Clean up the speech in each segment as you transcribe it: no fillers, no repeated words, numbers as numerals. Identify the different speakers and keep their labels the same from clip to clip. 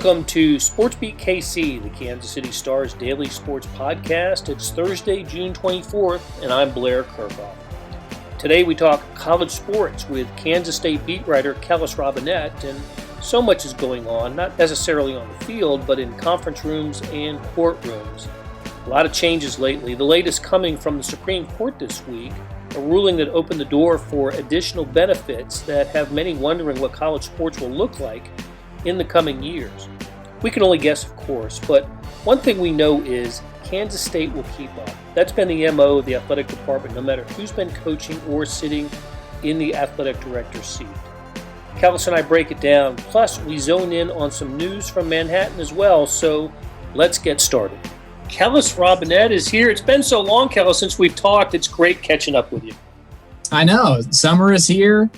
Speaker 1: Welcome to SportsBeat KC, the Kansas City Star's daily sports podcast. It's Thursday, June 24th, and I'm Blair Kerkhoff. Today we talk college sports with Kansas State beat writer Kellis Robinett, and so much is going on, not necessarily on the field, but in conference rooms and courtrooms. A lot of changes lately, the latest coming from the Supreme Court this week, a ruling that opened the door for additional benefits that have many wondering what college sports will look like in the coming years. We can only guess, of course, but one thing we know is Kansas State will keep up. That's been the MO of the athletic department, no matter who's been coaching or sitting in the athletic director's seat. Kellis and I break it down, plus we zone in on some news from Manhattan as well, so let's get started. Kellis Robinett is here. It's been so long, Kellis, since we've talked. It's great catching up with you.
Speaker 2: I know. Summer is here.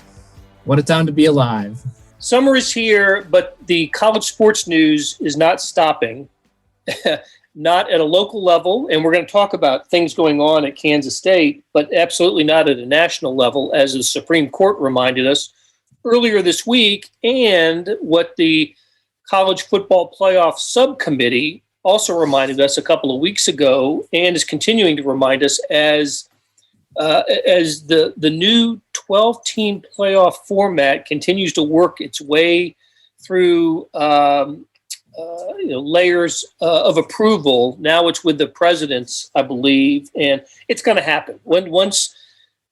Speaker 2: What a time to be alive.
Speaker 1: Summer is here, but the college sports news is not stopping, not at a local level, and we're going to talk about things going on at Kansas State, but absolutely not at a national level, as the Supreme Court reminded us earlier this week, and what the College Football Playoff Subcommittee also reminded us a couple of weeks ago, and is continuing to remind us as the new 12-team playoff format continues to work its way through layers of approval. Now it's with the presidents, I believe, and it's going to happen. Once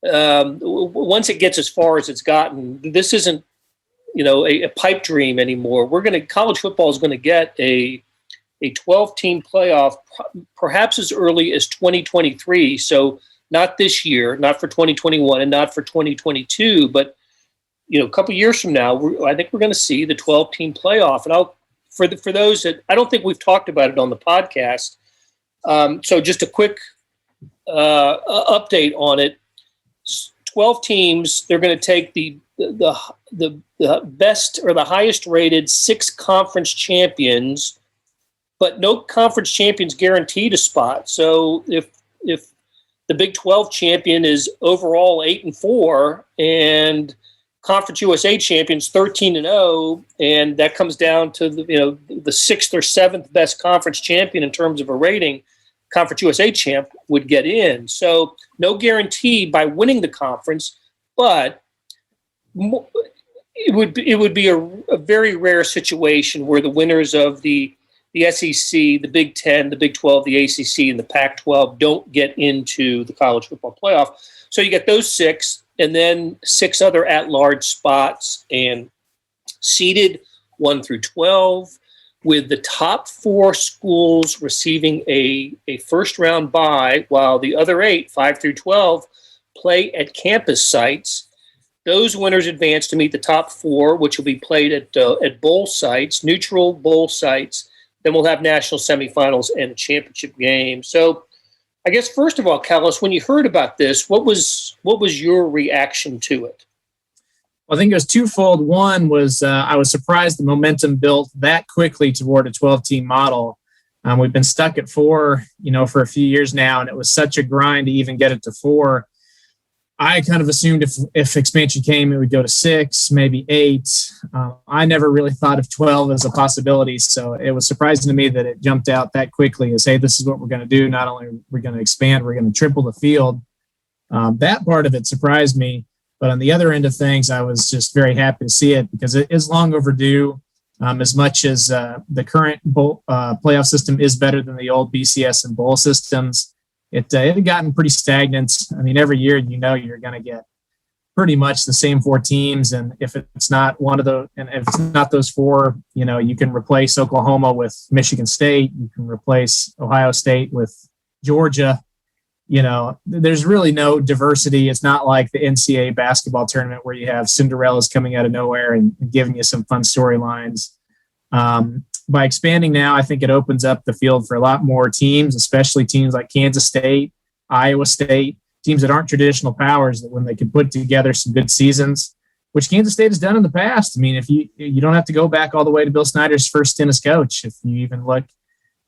Speaker 1: it gets as far as it's gotten, this isn't a pipe dream anymore. College football is going to get a 12-team playoff, perhaps as early as 2023. So not this year, not for 2021, and not for 2022, but a couple years from now, I think we're going to see the 12-team playoff. And for those that I don't think we've talked about it on the podcast, so just a quick update on it. 12 teams. They're going to take the best or the highest rated 6 conference champions, but no conference champions guaranteed a spot. So if the Big 12 champion is overall 8-4, and Conference USA champions 13-0, and that comes down to the 6th or 7th best conference champion in terms of a rating. Conference USA champ would get in. So no guarantee by winning the conference, but it would be a very rare situation where the winners of the SEC, the Big 10, the Big 12, the ACC, and the Pac-12 don't get into the college football playoff. So you get those 6, and then 6 other at-large spots, and seeded 1 through 12, with the top 4 schools receiving a first-round bye, while the other 8, 5 through 12, play at campus sites. Those winners advance to meet the top 4, which will be played at bowl sites, neutral bowl sites. Then we'll have national semifinals and a championship game. So I guess, first of all, Kellis, when you heard about this, what was your reaction to it?
Speaker 2: Well, I think it was twofold. One was I was surprised the momentum built that quickly toward a 12-team model. We've been stuck at 4, for a few years now, and it was such a grind to even get it to 4. I kind of assumed if expansion came, it would go to 6, maybe 8. I never really thought of 12 as a possibility, so it was surprising to me that it jumped out that quickly as, hey, this is what we're going to do. Not only are we going to expand, we're going to triple the field. That part of it surprised me, but on the other end of things, I was just very happy to see it because it is long overdue. As much as the current bowl, playoff system is better than the old BCS and bowl systems, it had gotten pretty stagnant. I mean, every year, you're going to get pretty much the same 4 teams. And if it's not one of those, and if it's not those 4, you can replace Oklahoma with Michigan State. You can replace Ohio State with Georgia. There's really no diversity. It's not like the NCAA basketball tournament where you have Cinderellas coming out of nowhere and giving you some fun storylines. By expanding now, I think it opens up the field for a lot more teams, especially teams like Kansas State, Iowa State, teams that aren't traditional powers, that when they can put together some good seasons, which Kansas State has done in the past. I mean, if you don't have to go back all the way to Bill Snyder's first stint as coach. If you even look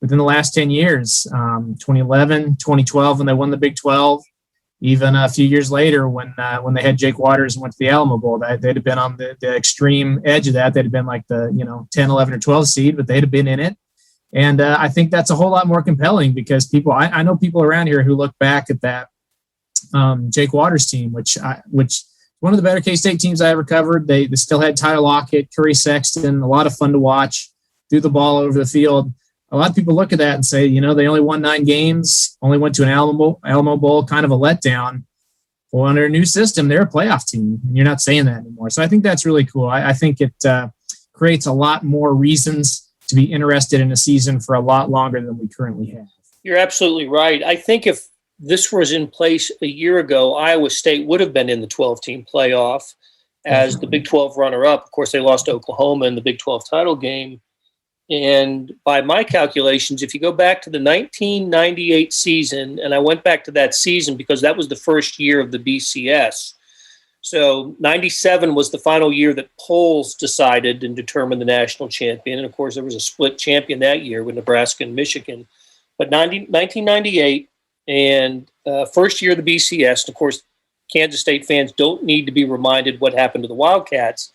Speaker 2: within the last 10 years, 2011, 2012, when they won the Big 12, even a few years later when they had Jake Waters and went to the Alamo Bowl, they'd have been on the extreme edge of that. They'd have been like the 10, 11, or 12 seed, but they'd have been in it. And I think that's a whole lot more compelling because I know people around here who look back at that Jake Waters team, which one of the better K-State teams I ever covered. They still had Tyler Lockett, Curry Sexton, a lot of fun to watch, threw the ball over the field. A lot of people look at that and say, they only won 9 games, only went to an Alamo Bowl, kind of a letdown. Well, under a new system, they're a playoff team, and you're not saying that anymore. So I think that's really cool. I think it creates a lot more reasons to be interested in a season for a lot longer than we currently have.
Speaker 1: You're absolutely right. I think if this was in place a year ago, Iowa State would have been in the 12-team playoff as the Big 12 runner-up. Of course, they lost to Oklahoma in the Big 12 title game. And by my calculations, if you go back to the 1998 season, and I went back to that season because that was the first year of the BCS. So 97 was the final year that polls decided and determined the national champion. And, of course, there was a split champion that year with Nebraska and Michigan. But 1998 and first year of the BCS, and, of course, Kansas State fans don't need to be reminded what happened to the Wildcats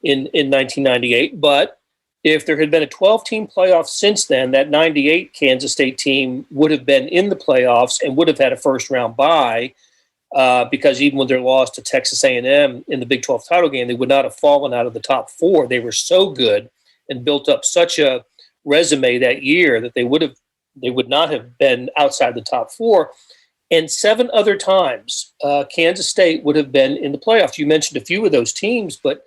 Speaker 1: in 1998. But if there had been a 12-team playoff since then, that 98 Kansas State team would have been in the playoffs and would have had a first-round bye because even with their loss to Texas A&M in the Big 12 title game, they would not have fallen out of the top 4. They were so good and built up such a resume that year that they would not have been outside the top 4. And 7 other times, Kansas State would have been in the playoffs. You mentioned a few of those teams, but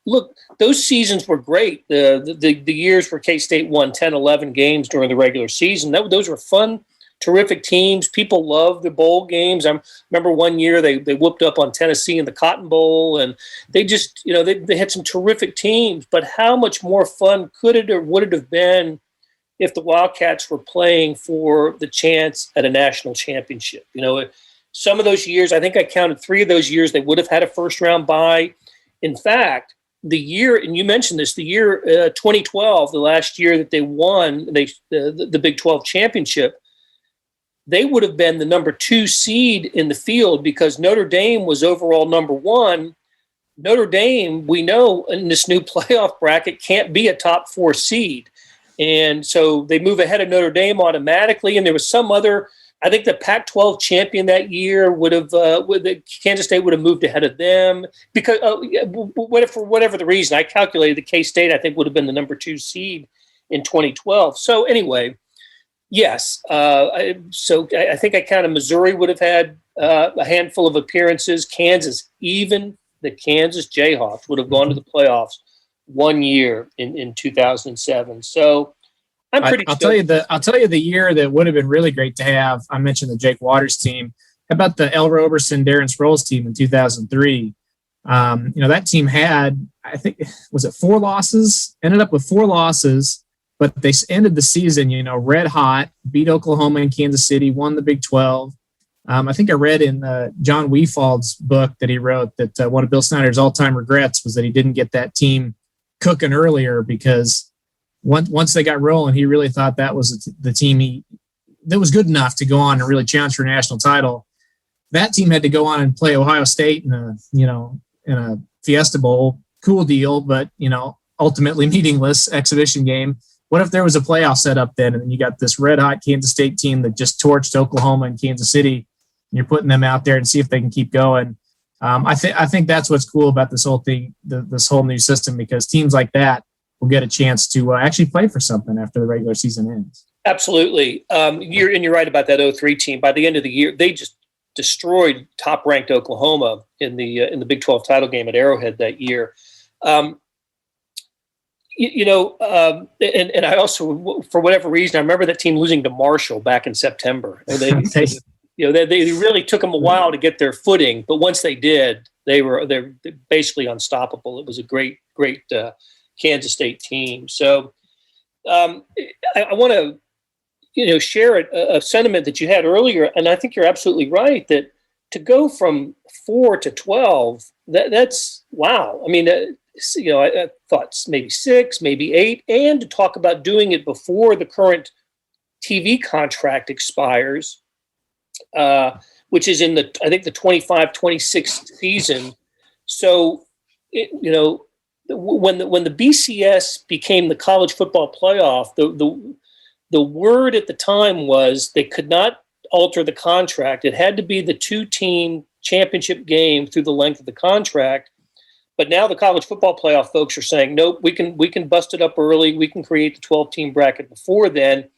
Speaker 1: look, those seasons were great. The years where K-State won 10, 11 games during the regular season, those were fun, terrific teams. People loved the bowl games. I remember one year they whooped up on Tennessee in the Cotton Bowl, and they just, they had some terrific teams. But how much more fun could it or would it have been if the Wildcats were playing for the chance at a national championship? Some of those years, I think I counted 3 of those years, they would have had a first-round bye. In fact, the year, and you mentioned this, the year 2012, the last year that they won the Big 12 championship, they would have been the number 2 seed in the field because Notre Dame was overall number 1. Notre Dame, we know in this new playoff bracket, can't be a top 4 seed. And so they move ahead of Notre Dame automatically. And there was some other, I think the Pac-12 champion that year Kansas State would have moved ahead of them because for whatever the reason, I calculated the K-State, I think, would have been the number 2 seed in 2012. So anyway, yes. I think I counted Missouri would have had a handful of appearances. Kansas, even the Kansas Jayhawks would have gone to the playoffs one year in 2007. So I'll tell you the year that would have been really great to have. I mentioned the Jake Waters team. How about the L. Roberson, Darren Sproles team in 2003? That team had, I think, was it 4 losses? Ended up with 4 losses, but they ended the season, red hot, beat Oklahoma and Kansas City, won the Big 12. I think I read in John Weefald's book that he wrote that one of Bill Snyder's all-time regrets was that he didn't get that team cooking earlier because once they got rolling, he really thought that was the team that was good enough to go on and really challenge for a national title. That team had to go on and play Ohio State in a Fiesta Bowl, cool deal, but ultimately meaningless exhibition game. What if there was a playoff set up then, and then you got this red hot Kansas State team that just torched Oklahoma and Kansas City, and you're putting them out there and see if they can keep going. I think that's what's cool about this whole thing, this whole new system, because teams like that will get a chance to actually play for something after the regular season ends. Absolutely. You're right about that 03 team. By the end of the year, they just destroyed top-ranked Oklahoma in the Big 12 title game at Arrowhead that year. And I also, for whatever reason, I remember that team losing to Marshall back in September. They really took them a while to get their footing, but once they did, they're basically unstoppable. It was a great Kansas State team. So I want to share a sentiment that you had earlier, and I think you're absolutely right that to go from 4 to 12, that's wow. I mean, I thought maybe 6, maybe 8, and to talk about doing it before the current TV contract expires. which is in I think the 25-26 season. So, when the BCS became the college football playoff, the word at the time was they could not alter the contract. It had to be the 2-team championship game through the length of the contract. But now the college football playoff folks are saying, nope, we can bust it up early. We can create the 12-team bracket before then.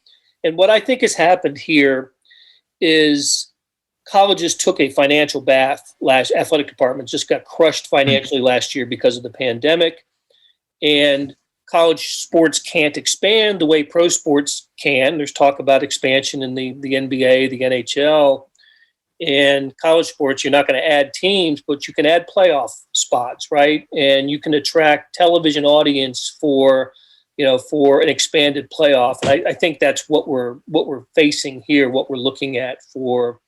Speaker 1: And what I think has happened here is colleges took a financial bath. Athletic departments just got crushed financially last year because of the pandemic. And college sports can't expand the way pro sports can. There's talk about expansion in the NBA, the NHL. And college sports, you're not going to add teams, but you can add playoff spots, right? And you can attract television audience for an expanded playoff. And I think that's what we're facing here, what we're looking at for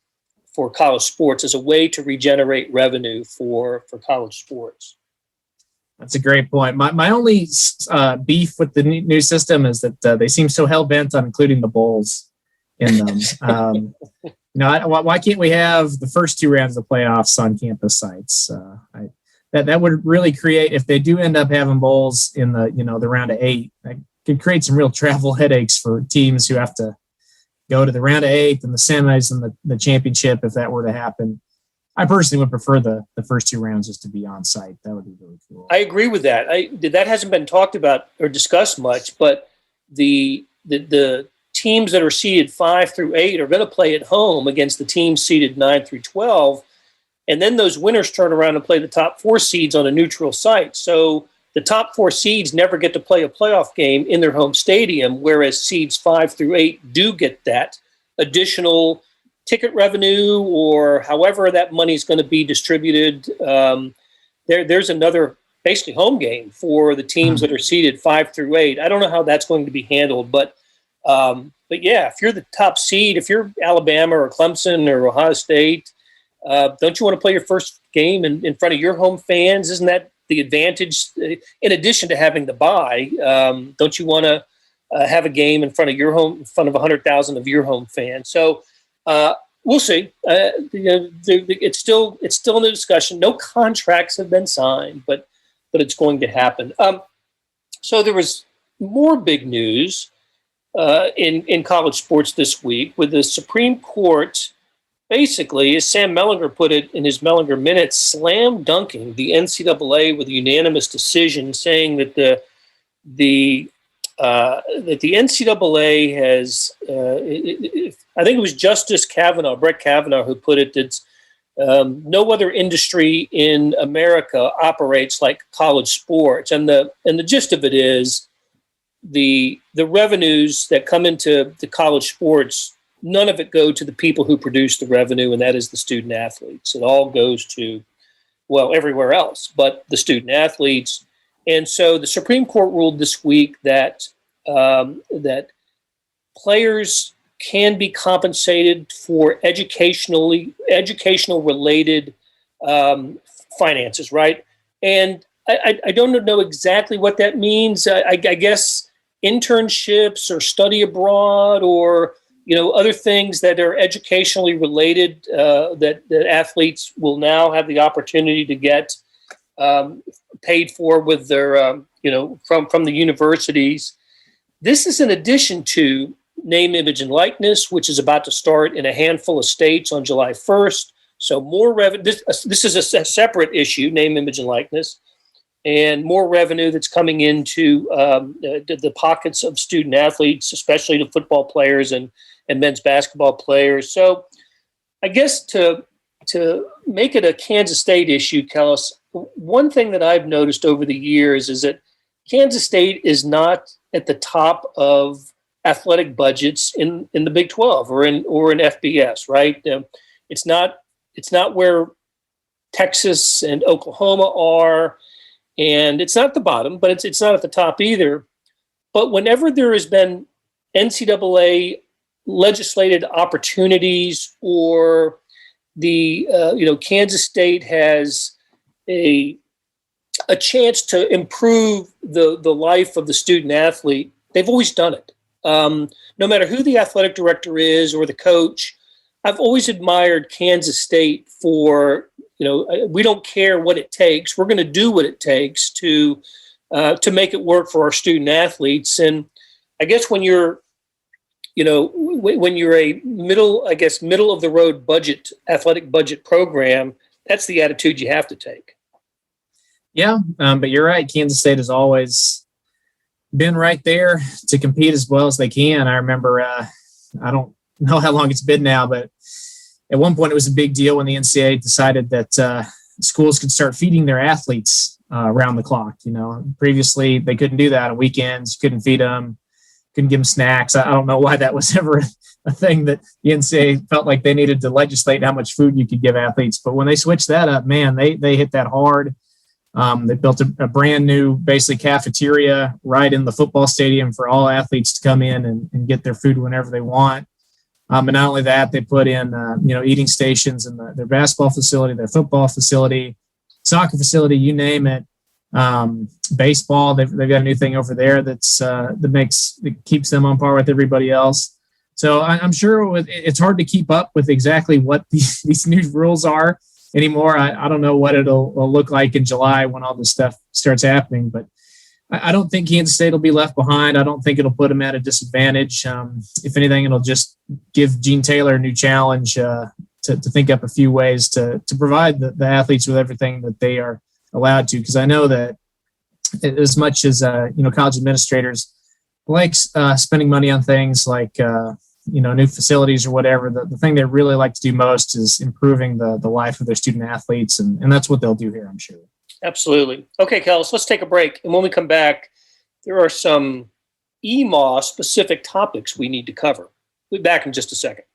Speaker 1: college sports as a way to regenerate revenue for college sports.
Speaker 2: That's a great point. My only beef with the new system is that they seem so hell-bent on including the bowls in them. Why can't we have the first 2 rounds of playoffs on campus sites? That would really create, if they do end up having bowls in the round of 8, that could create some real travel headaches for teams who have to go to the round of 8 and the semis and the championship if that were to happen. I personally would prefer the first 2 rounds just to be on site. That would be really cool.
Speaker 1: I agree with that. That hasn't been talked about or discussed much, but the teams that are seeded 5 through 8 are going to play at home against the teams seeded 9 through 12. And then those winners turn around and play the top 4 seeds on a neutral site. So the top 4 seeds never get to play a playoff game in their home stadium, whereas seeds 5 through 8 do get that additional ticket revenue, or however that money is going to be distributed. There's another basically home game for the teams that are seeded 5 through 8. I don't know how that's going to be handled, but yeah, if you're the top seed, if you're Alabama or Clemson or Ohio State, don't you want to play your first game in front of your home fans? Isn't that the advantage? In addition to having the bye, don't you want to have a game in front of 100,000 of your home fans? So we'll see. It's still in the discussion. No contracts have been signed, but it's going to happen. So there was more big news in college sports this week with the Supreme Court. Basically, as Sam Mellinger put it in his Mellinger Minutes, slam dunking the NCAA with a unanimous decision, saying that the NCAA has, I think it was Justice Brett Kavanaugh, who put it that no other industry in America operates like college sports, and the gist of it is the revenues that come into the college sports, none of it go to the people who produce the revenue, and that is the student athletes. It all goes to, everywhere else but the student athletes. And so the Supreme Court ruled this week that players can be compensated for educational related finances, right? And I don't know exactly what that means. I guess internships or study abroad or other things that are educationally related that athletes will now have the opportunity to get paid for with their from the universities. This is in addition to name, image, and likeness, which is about to start in a handful of states on July 1st. So more revenue. This is a separate issue, name, image, and likeness, and more revenue that's coming into the pockets of student athletes, especially the football players and men's basketball players. So I guess to make it a Kansas State issue, Kellis, one thing that I've noticed over the years is that Kansas State is not at the top of athletic budgets in the Big 12 or in FBS, right? It's not where Texas and Oklahoma are, and it's not at the bottom, but it's not at the top either. But whenever there has been NCAA legislated opportunities, or the Kansas State has a chance to improve the life of the student athlete, they've always done it. No matter who the athletic director is or the coach, I've always admired Kansas State for, we don't care what it takes. We're going to do what it takes to make it work for our student athletes. And I guess when you're a middle of the road athletic budget program, that's the attitude you have to take.
Speaker 2: Yeah, but you're right. Kansas State has always been right there to compete as well as they can. I remember, I don't know how long it's been now, but at one point it was a big deal when the NCAA decided that schools could start feeding their athletes around the clock. Previously they couldn't do that on weekends. You couldn't feed them, couldn't give them snacks. I don't know why that was ever a thing that the NCAA felt like they needed to legislate how much food you could give athletes. But when they switched that up, man, they hit that hard. They built a brand new, basically, cafeteria right in the football stadium for all athletes to come in and get their food whenever they want. And not only that, they put in, eating stations in their basketball facility, their football facility, soccer facility, you name it. Baseball, they've got a new thing over there that keeps them on par with everybody else. So I'm sure it's hard to keep up with exactly what these new rules are anymore. I don't know what it'll look like in July when all this stuff starts happening, but I don't think Kansas State will be left behind. I don't think it'll put them at a disadvantage. If anything, it'll just give Gene Taylor a new challenge to think up a few ways to provide the athletes with everything that they are allowed to. Because I know that as much as college administrators like spending money on things like new facilities or whatever, the thing they really like to do most is improving the life of their student athletes, and that's what they'll do here, I'm sure.
Speaker 1: Absolutely. Okay, Kellis, let's take a break. And when we come back, there are some EMAW specific topics we need to cover. We'll be back in just a second.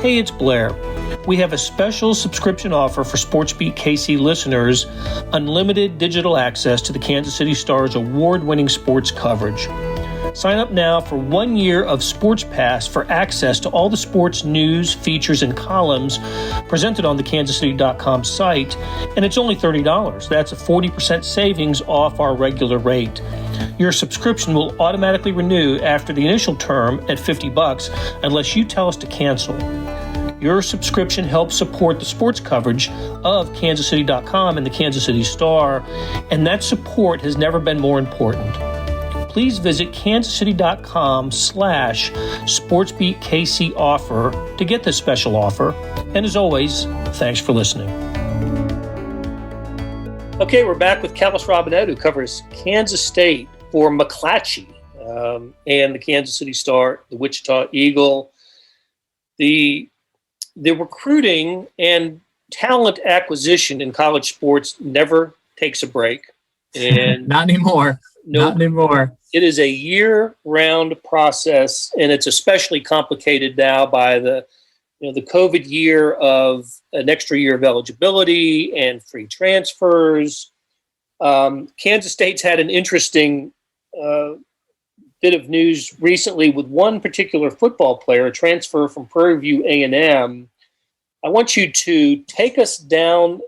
Speaker 1: Hey, it's Blair. We have a special subscription offer for SportsBeat KC listeners, unlimited digital access to the Kansas City Star's award-winning sports coverage. Sign up now for 1 year of Sports Pass for access to all the sports news, features, and columns presented on the kansascity.com site, and it's only $30. That's a 40% savings off our regular rate. Your subscription will automatically renew after the initial term at $50 unless you tell us to cancel. Your subscription helps support the sports coverage of kansascity.com and the Kansas City Star, and that support has never been more important. Please visit kansascity.com/SportsBeatKC offer to get this special offer. And as always, thanks for listening. Okay, we're back with Kellis Robinett, who covers Kansas State for McClatchy and the Kansas City Star, the Wichita Eagle. The recruiting and talent acquisition in college sports never takes a break. And
Speaker 2: Not anymore. Not anymore.
Speaker 1: It is a year-round process, and it's especially complicated now by the COVID year of an extra year of eligibility and free transfers. Kansas State's had an interesting bit of news recently with one particular football player, a transfer from Prairie View A&M. I want you to take us down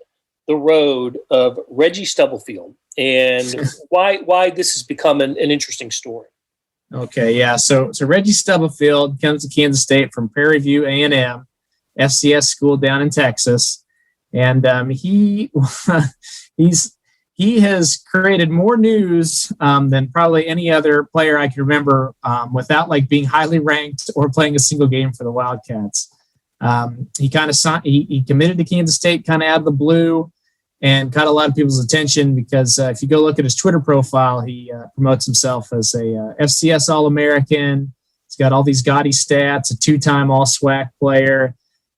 Speaker 1: the road of Reggie Stubblefield and why this has become an interesting story.
Speaker 2: Okay, yeah. So Reggie Stubblefield comes to Kansas State from Prairie View A&M, FCS school down in Texas, and he has created more news than probably any other player I can remember without being highly ranked or playing a single game for the Wildcats. He committed to Kansas State kind of out of the blue and caught a lot of people's attention because if you go look at his Twitter profile, he promotes himself as a FCS All-American. He's got all these gaudy stats, a 2-time All-SWAC player.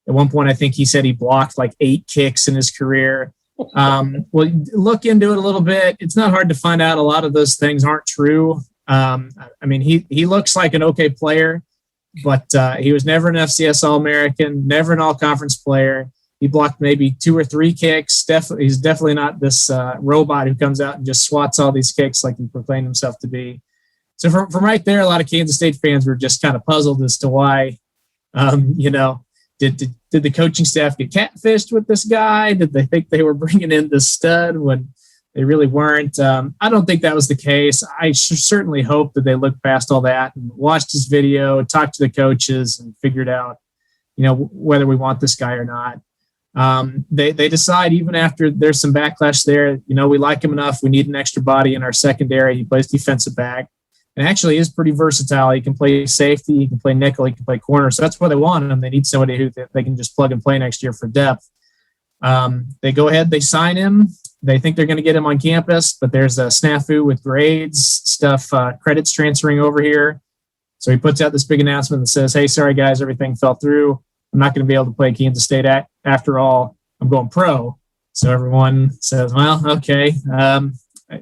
Speaker 2: At one point, I think he said he blocked 8 kicks in his career. Well, look into it a little bit. It's not hard to find out a lot of those things aren't true. He looks like an okay player, but he was never an FCS All-American, never an All-Conference player. He blocked maybe 2 or 3 kicks. He's definitely not this robot who comes out and just swats all these kicks like he proclaimed himself to be. So from right there, a lot of Kansas State fans were just kind of puzzled as to why, did the coaching staff get catfished with this guy? Did they think they were bringing in this stud when They really weren't. I don't think that was the case. I certainly hope that they looked past all that and watched his video, talked to the coaches, and figured out, whether we want this guy or not. They decide even after there's some backlash there, we like him enough. We need an extra body in our secondary. He plays defensive back and actually is pretty versatile. He can play safety. He can play nickel. He can play corner. So that's why they want him. They need somebody who they can just plug and play next year for depth. They go ahead, they sign him. They think they're going to get him on campus, but there's a snafu with grades, stuff, credits transferring over here. So he puts out this big announcement that says, hey, sorry, guys, everything fell through. I'm not going to be able to play Kansas State after all. I'm going pro. So everyone says, well, okay,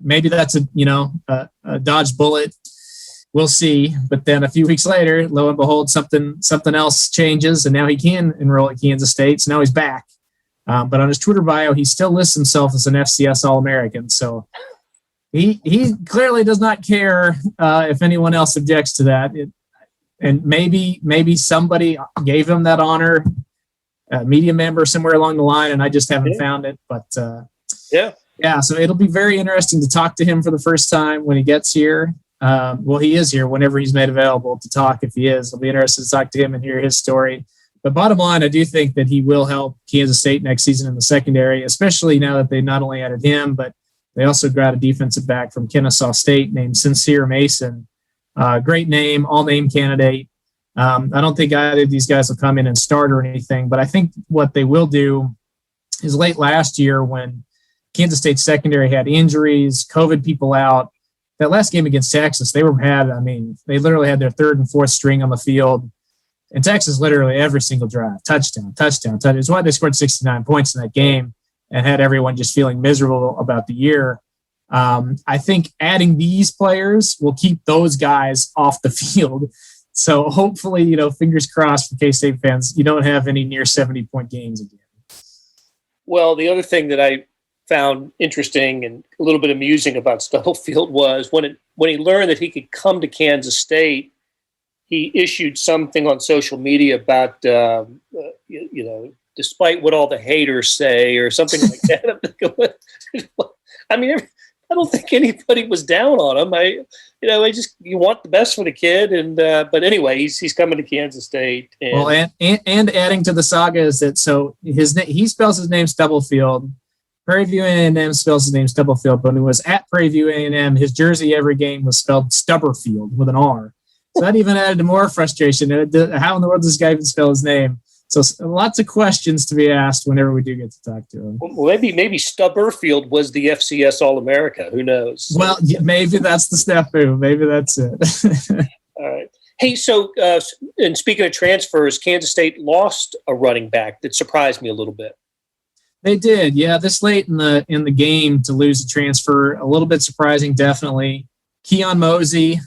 Speaker 2: maybe that's a dodged bullet. We'll see. But then a few weeks later, lo and behold, something else changes, and now he can enroll at Kansas State. So now he's back. But on his Twitter bio, he still lists himself as an FCS All-American. So he clearly does not care if anyone else objects to that. And maybe somebody gave him that honor, a media member somewhere along the line, and I just haven't found it. But yeah. So it'll be very interesting to talk to him for the first time when he gets here. He is here whenever he's made available to talk. If he is, I'll be interested to talk to him and hear his story. But bottom line, I do think that he will help Kansas State next season in the secondary, especially now that they not only added him, but they also got a defensive back from Kennesaw State named Sincere Mason. Great name, all-name candidate. I don't think either of these guys will come in and start or anything, but I think what they will do is late last year when Kansas State secondary had injuries, COVID people out, that last game against Texas, they literally had their third and fourth string on the field. And Texas literally every single drive, touchdown. It's why they scored 69 points in that game and had everyone just feeling miserable about the year. I think adding these players will keep those guys off the field. So hopefully, fingers crossed for K-State fans, you don't have any near 70-point games again.
Speaker 1: Well, the other thing that I found interesting and a little bit amusing about Stubblefield was when he learned that he could come to Kansas State, he issued something on social media about, despite what all the haters say or something like that. I mean, I don't think anybody was down on him. You want the best for the kid. But anyway, he's coming to Kansas State. And
Speaker 2: adding to the saga is that, so he spells his name Stubblefield. Prairie View A&M spells his name Stubblefield, but when he was at Prairie View A&M, his jersey every game was spelled Stubberfield with an R. So that even added to more frustration. How in the world does this guy even spell his name? So lots of questions to be asked whenever we do get to talk to him.
Speaker 1: Well, maybe Stubberfield was the FCS All-America. Who knows?
Speaker 2: Well, maybe that's the snafu. Maybe that's it.
Speaker 1: All right. Hey, so and speaking of transfers, Kansas State lost a running back that surprised me a little bit.
Speaker 2: They did, yeah. This late in the game to lose a transfer, a little bit surprising, definitely. Keon Mosey,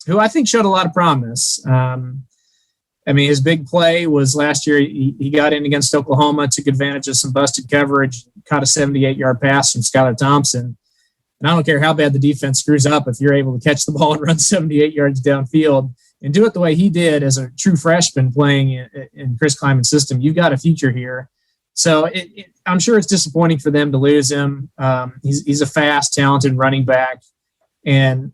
Speaker 2: who I think showed a lot of promise. His big play was last year. He got in against Oklahoma, took advantage of some busted coverage, caught a 78-yard pass from Skylar Thompson. And I don't care how bad the defense screws up, if you're able to catch the ball and run 78 yards downfield and do it the way he did as a true freshman playing in Chris Kleiman's system, you've got a future here. So I'm sure it's disappointing for them to lose him. He's a fast, talented running back. And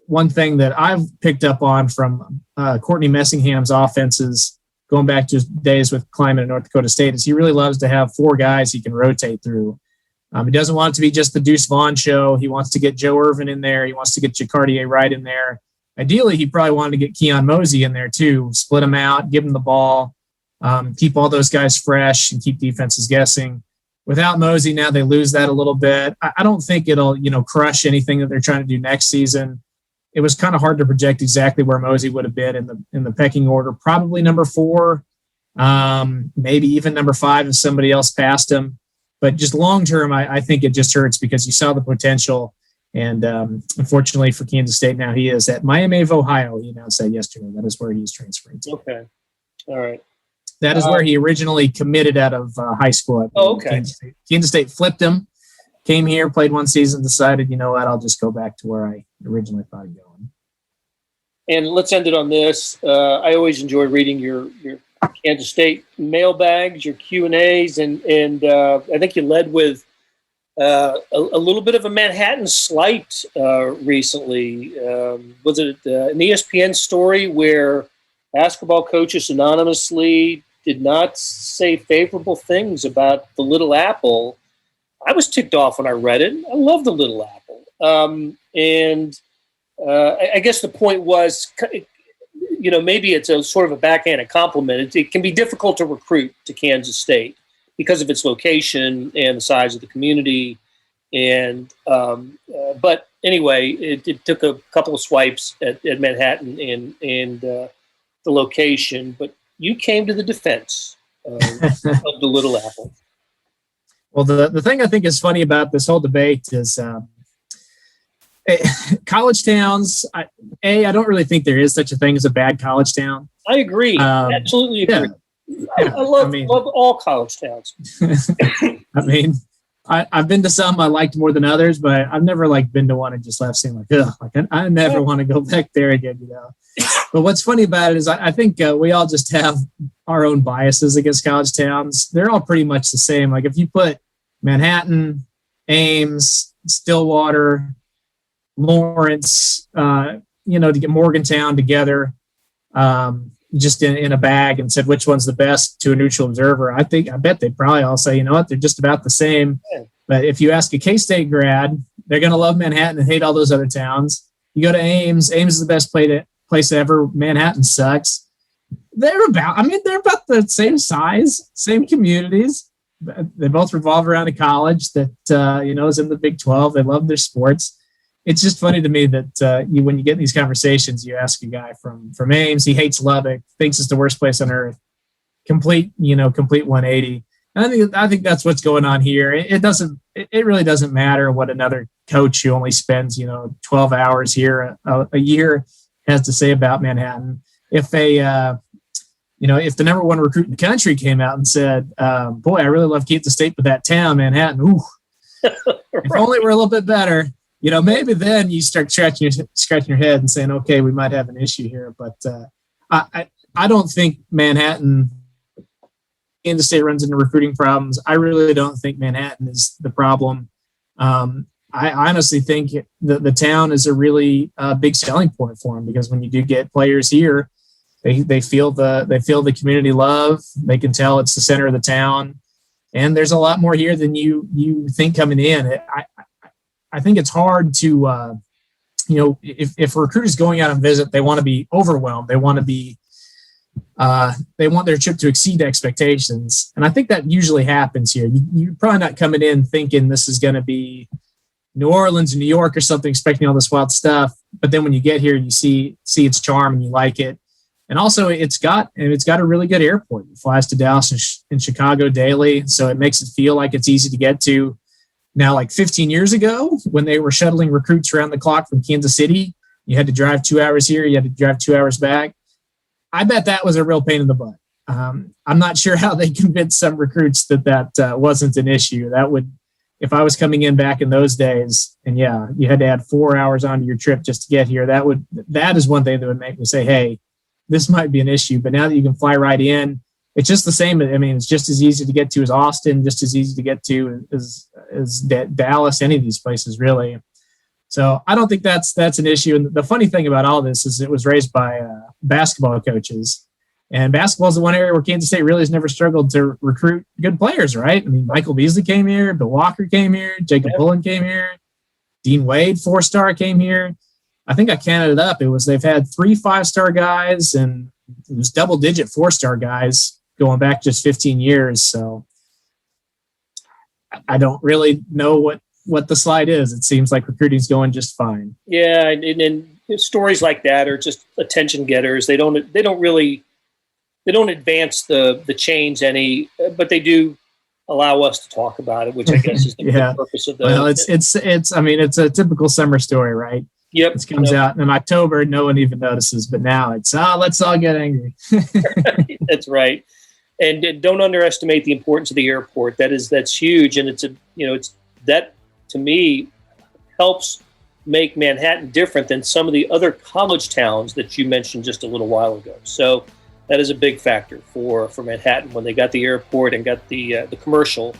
Speaker 2: one thing that I've picked up on from Courtney Messingham's offenses, going back to his days with Kleiman at North Dakota State, is he really loves to have four guys he can rotate through. He doesn't want it to be just the Deuce Vaughn show. He wants to get Joe Irvin in there. He wants to get Jacardier Wright in there. Ideally, he probably wanted to get Keon Mosey in there too, split him out, give him the ball, keep all those guys fresh and keep defenses guessing. Without Mosey, now they lose that a little bit. I don't think it'll, crush anything that they're trying to do next season. It was kind of hard to project exactly where Mosey would have been in the pecking order. Probably number 4, maybe even number 5 if somebody else passed him. But just long term, I think it just hurts because you saw the potential. And unfortunately for Kansas State, now he is at Miami of Ohio. He announced that yesterday. That is where he's transferring to.
Speaker 1: Okay. All right.
Speaker 2: That is where he originally committed out of high school.
Speaker 1: Okay.
Speaker 2: Kansas State flipped him, came here, played one season, decided, you know what, I'll just go back to where I originally thought I'd go.
Speaker 1: And let's end it on this. I always enjoy reading your Kansas State mailbags, your Q&As, and I think you led with a little bit of a Manhattan slight recently. Was it an ESPN story where basketball coaches anonymously did not say favorable things about the Little Apple? I was ticked off when I read it. I love the Little Apple. I guess the point was, maybe it's a sort of a backhanded compliment. It can be difficult to recruit to Kansas State because of its location and the size of the community. But anyway, it took a couple of swipes at Manhattan and the location. But you came to the defense of the Little Apple.
Speaker 2: Well, the thing I think is funny about this whole debate is college towns. I don't really think there is such a thing as a bad college town.
Speaker 1: I agree. Absolutely agree.
Speaker 2: Yeah.
Speaker 1: I love all college towns.
Speaker 2: I mean, I've been to some I liked more than others, but I've never been to one and just left saying I never want to go back there again, But what's funny about it is I think we all just have our own biases against college towns. They're all pretty much the same. Like if you put Manhattan, Ames, Stillwater, Lawrence, to get Morgantown together, just in a bag and said which one's the best to a neutral observer, I bet they'd probably all say, they're just about the same. Yeah. But if you ask a K-State grad, they're going to love Manhattan and hate all those other towns. You go to Ames is the best place ever. Manhattan sucks. They're about the same size, same communities. They both revolve around a college that, is in the Big 12. They love their sports. It's just funny to me that when you get in these conversations, you ask a guy from Ames, he hates Lubbock, thinks it's the worst place on earth. Complete 180. And I think that's what's going on here. It really doesn't matter what another coach who only spends 12 hours here a year has to say about Manhattan. If if the number one recruit in the country came out and said, "Boy, I really love Kansas State, but that town, Manhattan, ooh, right. If only we're a little bit better." Maybe then you start scratching your head and saying, okay, we might have an issue here. But I don't think Kansas State runs into recruiting problems. I really don't think Manhattan is the problem. I honestly think the town is a really big selling point for them because when you do get players here, they feel the community love. They can tell it's the center of the town, and there's a lot more here than you think coming in. I think it's hard to, if a recruit is going out on visit, they want to be overwhelmed. They want their trip to exceed expectations. And I think that usually happens here. You're probably not coming in thinking this is going to be New Orleans, New York or something, expecting all this wild stuff. But then when you get here, you see its charm and you like it. And also it's got a really good airport. It flies to Dallas and Chicago daily. So it makes it feel like it's easy to get to. Now, 15 years ago, when they were shuttling recruits around the clock from Kansas City, you had to drive 2 hours here, you had to drive 2 hours back. I bet that was a real pain in the butt. I'm not sure how they convinced some recruits that wasn't an issue. That would, if I was coming in back in those days, and yeah, you had to add 4 hours onto your trip just to get here, that is one thing that would make me say, hey, this might be an issue. But now that you can fly right in, it's just the same. I mean, it's just as easy to get to as Austin, just as easy to get to as Dallas, any of these places, really. So I don't think that's an issue. And the funny thing about all this is it was raised by basketball coaches. And basketball is the one area where Kansas State really has never struggled to recruit good players, right? I mean, Michael Beasley came here, Bill Walker came here, Jacob Pullen came here, Dean Wade, 4-star, came here. I think I counted it up. They've had 3 5-star guys and it was double-digit 4-star guys going back just 15 years. So I don't really know what the slide is. It seems like recruiting's going just fine.
Speaker 1: Yeah, and stories like that are just attention getters. They don't advance the chains any, but they do allow us to talk about it, which I guess is the purpose of the.
Speaker 2: Well, it's a typical summer story, right?
Speaker 1: Yep.
Speaker 2: It comes out in October, no one even notices, but now it's let's all get angry.
Speaker 1: That's right. And don't underestimate the importance of the airport. That's huge, and it's that to me helps make Manhattan different than some of the other college towns that you mentioned just a little while ago. So that is a big factor for Manhattan when they got the airport and got the commercial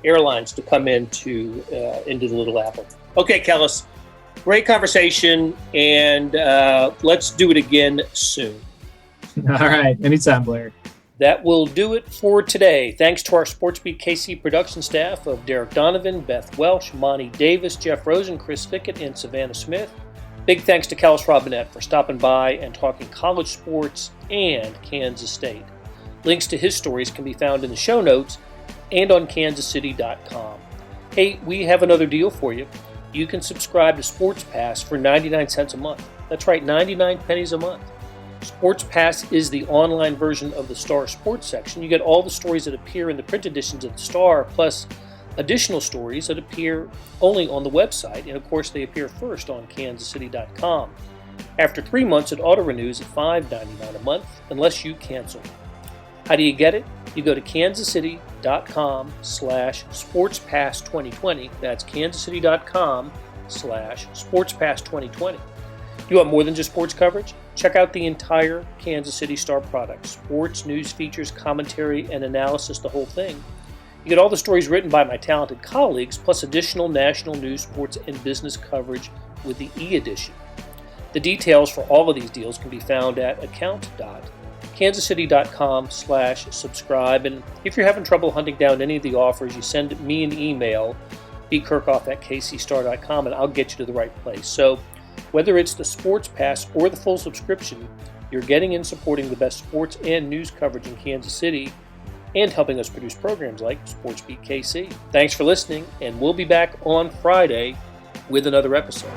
Speaker 1: airlines to come into the Little Apple. Okay, Kellis, great conversation, and let's do it again soon.
Speaker 2: All right. Anytime, Blair.
Speaker 1: That will do it for today. Thanks to our SportsBeat KC production staff of Derek Donovan, Beth Welsh, Monty Davis, Jeff Rosen, Chris Fickett, and Savannah Smith. Big thanks to Kellis Robinett for stopping by and talking college sports and Kansas State. Links to his stories can be found in the show notes and on kansascity.com. Hey, we have another deal for you. You can subscribe to Sports Pass for 99 cents a month. That's right, 99 pennies a month. Sports Pass is the online version of the Star Sports section. You get all the stories that appear in the print editions of the Star, plus additional stories that appear only on the website, and of course they appear first on kansascity.com. After 3 months, it auto-renews at $5.99 a month unless you cancel. How do you get it? You go to kansascity.com/sportspass2020. That's kansascity.com/sportspass2020. You want more than just sports coverage? Check out the entire Kansas City Star product. Sports, news, features, commentary, and analysis, the whole thing. You get all the stories written by my talented colleagues, plus additional national news, sports, and business coverage with the e-edition. The details for all of these deals can be found at account.kansascity.com/subscribe. And if you're having trouble hunting down any of the offers, you send me an email, bkerkhoff@kcstar.com, and I'll get you to the right place. So whether it's the Sports Pass or the full subscription, you're getting and supporting the best sports and news coverage in Kansas City and helping us produce programs like SportsBeat KC. Thanks for listening, and we'll be back on Friday with another episode.